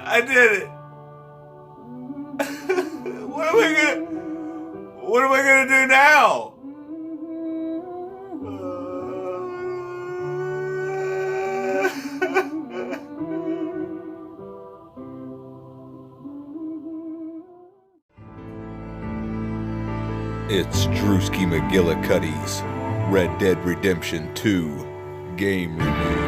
I did it. What am I gonna do now? It's Drewski McGillicuddy's Red Dead Redemption 2 Game Review.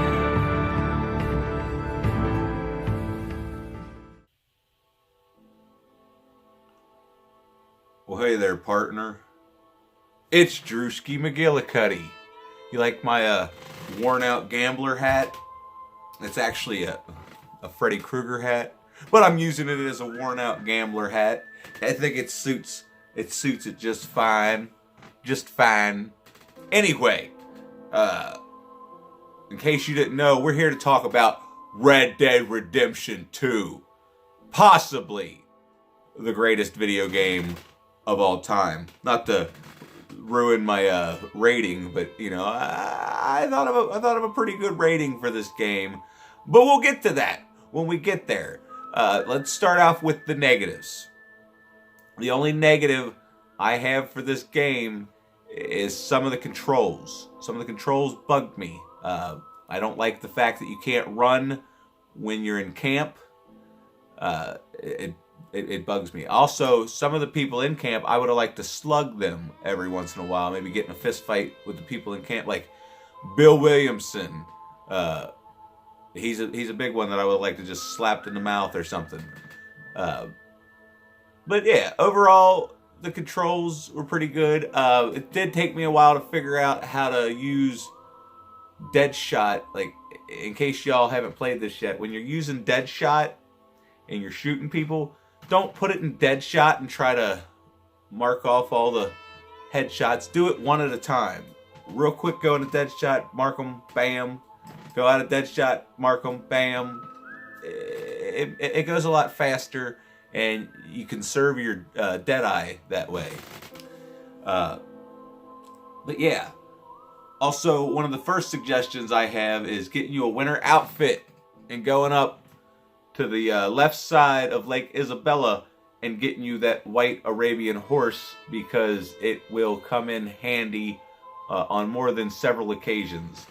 Well, hey there, partner. It's Drewski McGillicuddy. You like my worn-out gambler hat? It's actually a Freddy Krueger hat, but I'm using it as a worn-out gambler hat. I think it suits it just fine. Just fine. Anyway, in case you didn't know, we're here to talk about Red Dead Redemption 2. Possibly the greatest video game of all time. Not to ruin my rating, but you know, I thought of a pretty good rating for this game. But we'll get to that when we get there. Let's start off with the negatives. The only negative I have for this game is some of the controls. Some of the controls bugged me. I don't like the fact that you can't run when you're in camp. It bugs me. Also, some of the people in camp, I would have liked to slug them every once in a while. Maybe get in a fist fight with the people in camp. Like Bill Williamson. He's a big one that I would like to just slap in the mouth or something. But yeah, overall, the controls were pretty good. It did take me a while to figure out how to use Deadshot. Like, in case y'all haven't played this yet, when you're using Deadshot and you're shooting people, don't put it in Deadshot and try to mark off all the headshots. Do it one at a time. Real quick, go into Deadshot, mark them, bam. Go out of Deadshot, mark them, bam. It goes a lot faster, and you conserve your Deadeye that way. But yeah. Also, one of the first suggestions I have is getting you a winter outfit and going up to the left side of Lake Isabella and getting you that white Arabian horse, because it will come in handy on more than several occasions,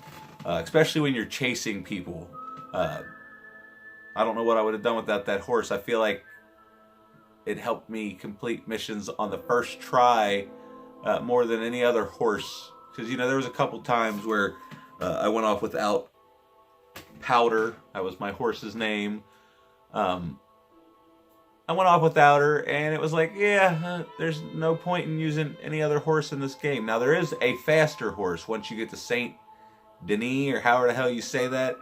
especially when you're chasing people. I don't know what I would have done without that horse. I feel like it helped me complete missions on the first try more than any other horse. Because, you know, there was a couple times where I went off without Powder. That was my horse's name. I went off without her, and it was like, yeah, there's no point in using any other horse in this game. Now, there is a faster horse once you get to Saint Denis, or however the hell you say that,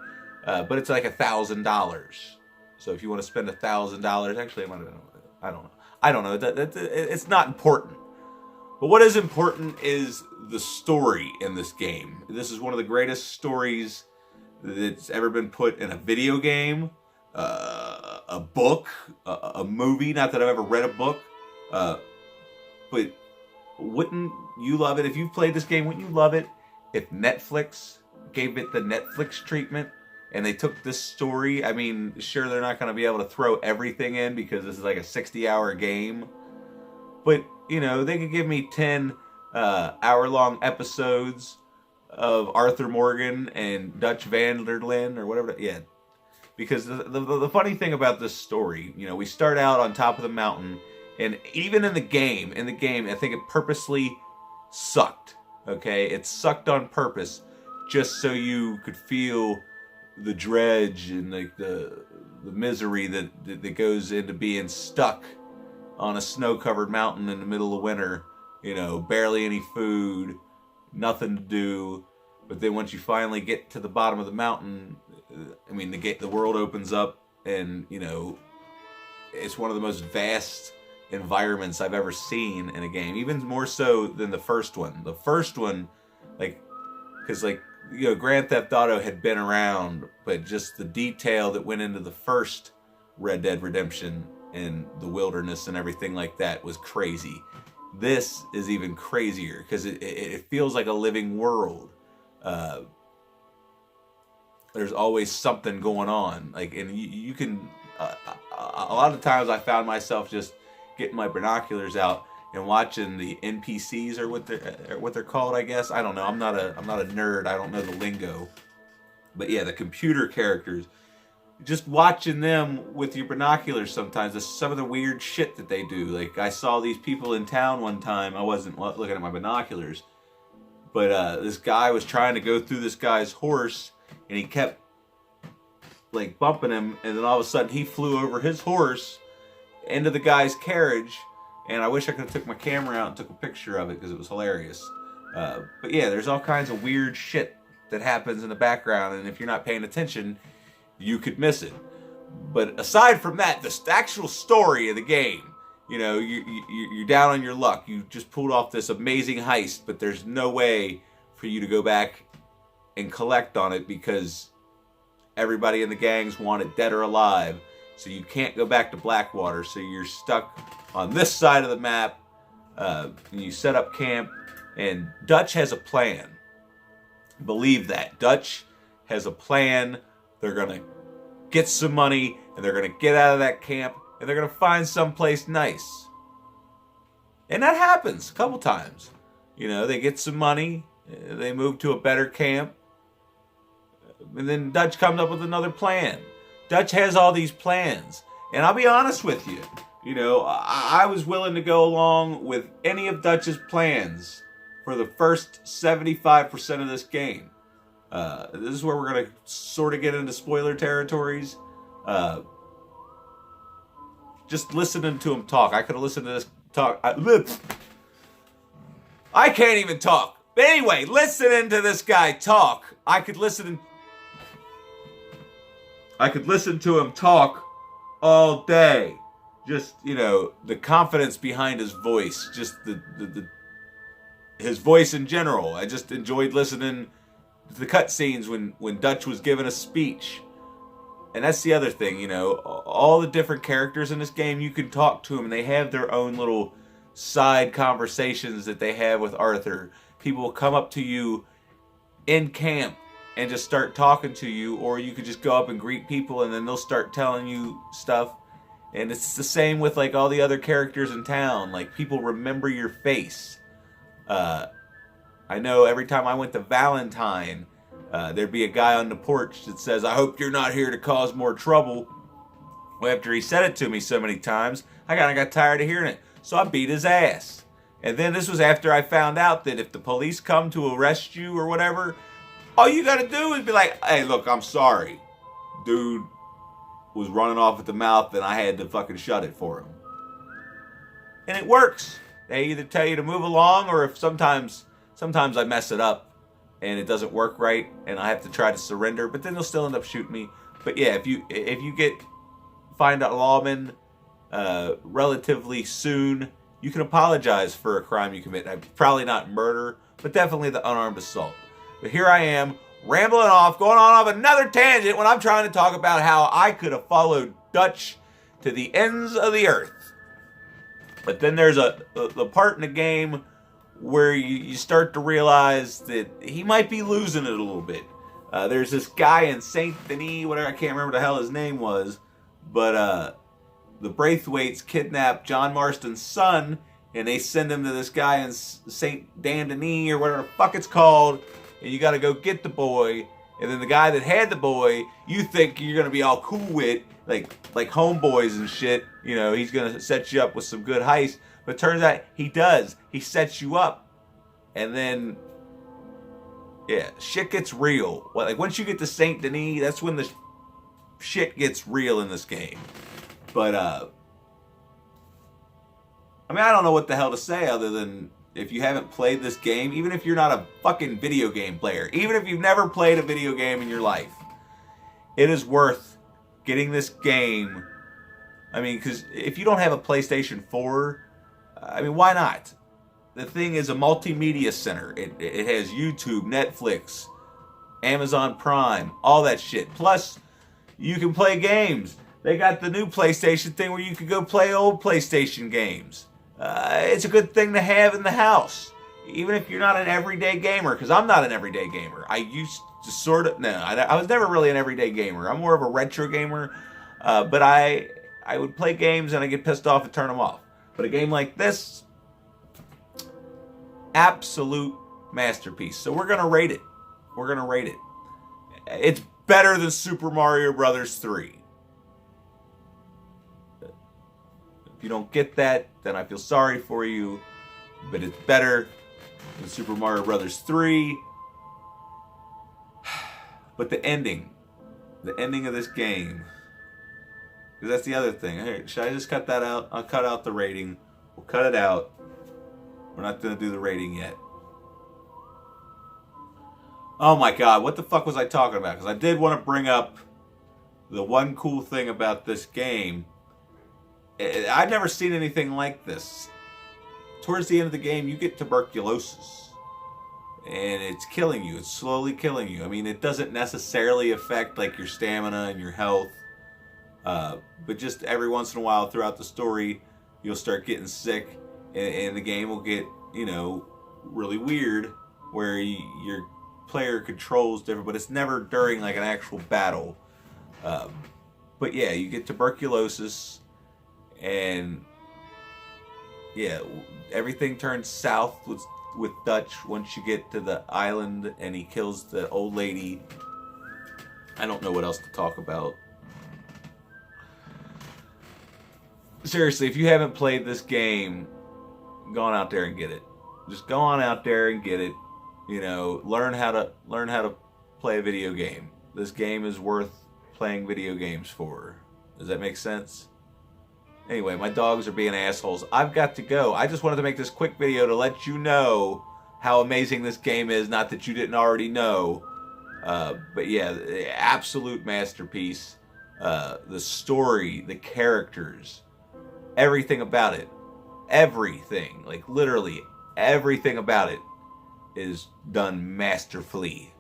but it's like $1,000. So if you want to spend $1,000, actually, I don't know. It's not important. But what is important is the story in this game. This is one of the greatest stories that's ever been put in a video game, a book, a movie. Not that I've ever read a book, but wouldn't you love it if you've played this game? Wouldn't you love it if Netflix gave it the Netflix treatment and they took this story? I mean, sure, they're not going to be able to throw everything in because this is like a 60-hour game, but you know, they could give me 10 hour-long episodes of Arthur Morgan and Dutch Van der Linde or whatever. Yeah, because the funny thing about this story, you know, we start out on top of the mountain, and even in the game, I think it purposely sucked. Okay, it sucked on purpose, just so you could feel the dredge and like the misery that goes into being stuck on a snow-covered mountain in the middle of winter. You know, barely any food, nothing to do. But then once you finally get to the bottom of the mountain, I mean, the world opens up, and you know, it's one of the most vast environments I've ever seen in a game, even more so than the first one. The first one, like, because like, you know, Grand Theft Auto had been around, but just the detail that went into the first Red Dead Redemption and the wilderness and everything like that was crazy. This is even crazier because it feels like a living world. There's always something going on, like, and you can a lot of times I found myself just getting my binoculars out and watching the NPCs, or what they're called, I guess. I don't know. I'm not a nerd. I don't know the lingo. But yeah, the computer characters. Just watching them with your binoculars sometimes, some of the weird shit that they do. Like, I saw these people in town one time. I wasn't looking at my binoculars, but this guy was trying to go through this guy's horse, and he kept like bumping him, and then all of a sudden he flew over his horse into the guy's carriage. And I wish I could have took my camera out and took a picture of it, because it was hilarious. But yeah, there's all kinds of weird shit that happens in the background, and if you're not paying attention, you could miss it. But aside from that, the actual story of the game, you know, you're down on your luck. You just pulled off this amazing heist, but there's no way for you to go back and collect on it, because everybody in the gangs want it dead or alive. So you can't go back to Blackwater. So you're stuck on this side of the map. And you set up camp, and Dutch has a plan. Believe that. Dutch has a plan. They're going to get some money, and they're going to get out of that camp, and they're going to find someplace nice. And that happens a couple times. You know, they get some money, they move to a better camp, and then Dutch comes up with another plan. Dutch has all these plans. And I'll be honest with you. You know, I was willing to go along with any of Dutch's plans for the first 75% of this game. This is where we're going to sort of get into spoiler territories. Just listening to him talk. I could have listened to this talk. I can't even talk. But anyway, listening to this guy talk, I could listen to him talk all day. Just, you know, the confidence behind his voice, just his voice in general. I just enjoyed listening to the cutscenes when Dutch was giving a speech. And that's the other thing, you know, all the different characters in this game, you can talk to them, and they have their own little side conversations that they have with Arthur. People will come up to you in camp and just start talking to you, or you could just go up and greet people, and then they'll start telling you stuff. And it's the same with like all the other characters in town. Like, people remember your face. I know every time I went to Valentine, there'd be a guy on the porch that says, "I hope you're not here to cause more trouble." Well, after he said it to me so many times, I kind of got tired of hearing it. So I beat his ass. And then this was after I found out that if the police come to arrest you or whatever, all you got to do is be like, "Hey, look, I'm sorry. Dude was running off at the mouth, and I had to fucking shut it for him." And it works. They either tell you to move along, or if sometimes I mess it up and it doesn't work right and I have to try to surrender, but then they'll still end up shooting me. But yeah, if you find a lawman relatively soon, you can apologize for a crime you commit. Probably not murder, but definitely the unarmed assault. But here I am, rambling off, going on another tangent when I'm trying to talk about how I could have followed Dutch to the ends of the earth. But then there's the part in the game where you start to realize that he might be losing it a little bit. There's this guy in Saint Denis, whatever, I can't remember the hell his name was, but the Braithwaites kidnap John Marston's son, and they send him to this guy in Saint Denis or whatever the fuck it's called, and you got to go get the boy. And then the guy that had the boy, you think you're gonna be all cool with, like homeboys and shit. You know, he's gonna set you up with some good heist. But it turns out he does. He sets you up, and then yeah, shit gets real. Well, like once you get to Saint Denis, that's when the shit gets real in this game. But I mean, I don't know what the hell to say other than, if you haven't played this game, even if you're not a fucking video game player, even if you've never played a video game in your life, it is worth getting this game. I mean, because if you don't have a PlayStation 4, I mean, why not? The thing is a multimedia center. It has YouTube, Netflix, Amazon Prime, all that shit. Plus, you can play games. They got the new PlayStation thing where you can go play old PlayStation games. It's a good thing to have in the house, even if you're not an everyday gamer, because I'm not an everyday gamer. I used to I was never really an everyday gamer. I'm more of a retro gamer. But I would play games and I get pissed off and turn them off. But a game like this, absolute masterpiece. So we're gonna rate it. We're gonna rate it. It's better than Super Mario Brothers 3. If you don't get that, then I feel sorry for you. But it's better than Super Mario Brothers 3. But the ending of this game, because that's the other thing. Hey, should I just cut that out? I'll cut out the rating. We'll cut it out. We're not going to do the rating yet. Oh my God, what the fuck was I talking about? Because I did want to bring up the one cool thing about this game. I've never seen anything like this. Towards the end of the game, you get tuberculosis. And it's killing you. It's slowly killing you. I mean, it doesn't necessarily affect like your stamina and your health. But just every once in a while throughout the story, you'll start getting sick. And the game will get, really weird. Where your player controls different. But it's never during like an actual battle. But yeah, you get tuberculosis. And yeah, everything turns south with Dutch once you get to the island and he kills the old lady. I don't know what else to talk about. Seriously, if you haven't played this game, go on out there and get it. Just go on out there and get it. Learn how to play a video game. This game is worth playing video games for. Does that make sense? Anyway, my dogs are being assholes. I've got to go. I just wanted to make this quick video to let you know how amazing this game is. Not that you didn't already know. But yeah, absolute masterpiece. The story, the characters, everything about it. Everything. Like literally everything about it is done masterfully.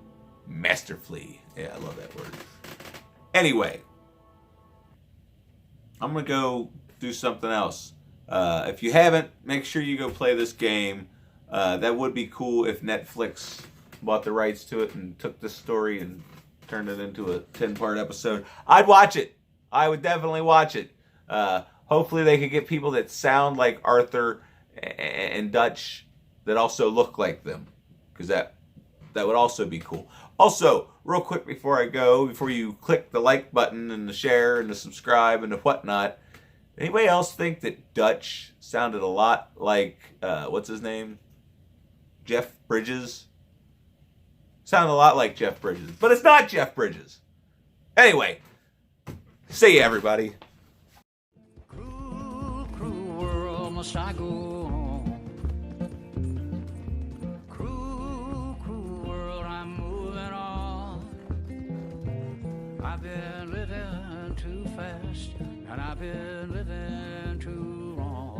Masterfully. Yeah, I love that word. Anyway, I'm going to go do something else. If you haven't, make sure you go play this game. That would be cool if Netflix bought the rights to it and took this story and turned it into a 10-part episode. I'd watch it. I would definitely watch it. Hopefully they could get people that sound like Arthur and Dutch that also look like them. Because that would also be cool. Also, real quick before I go, before you click the like button and the share and the subscribe and the whatnot, anybody else think that Dutch sounded a lot like, what's his name? Jeff Bridges? Sounded a lot like Jeff Bridges. But it's not Jeff Bridges. Anyway, see ya, everybody. Cruel, cruel world must I go on. Cruel, cruel world, I'm moving on. I've been living too fast, and I've been living too long.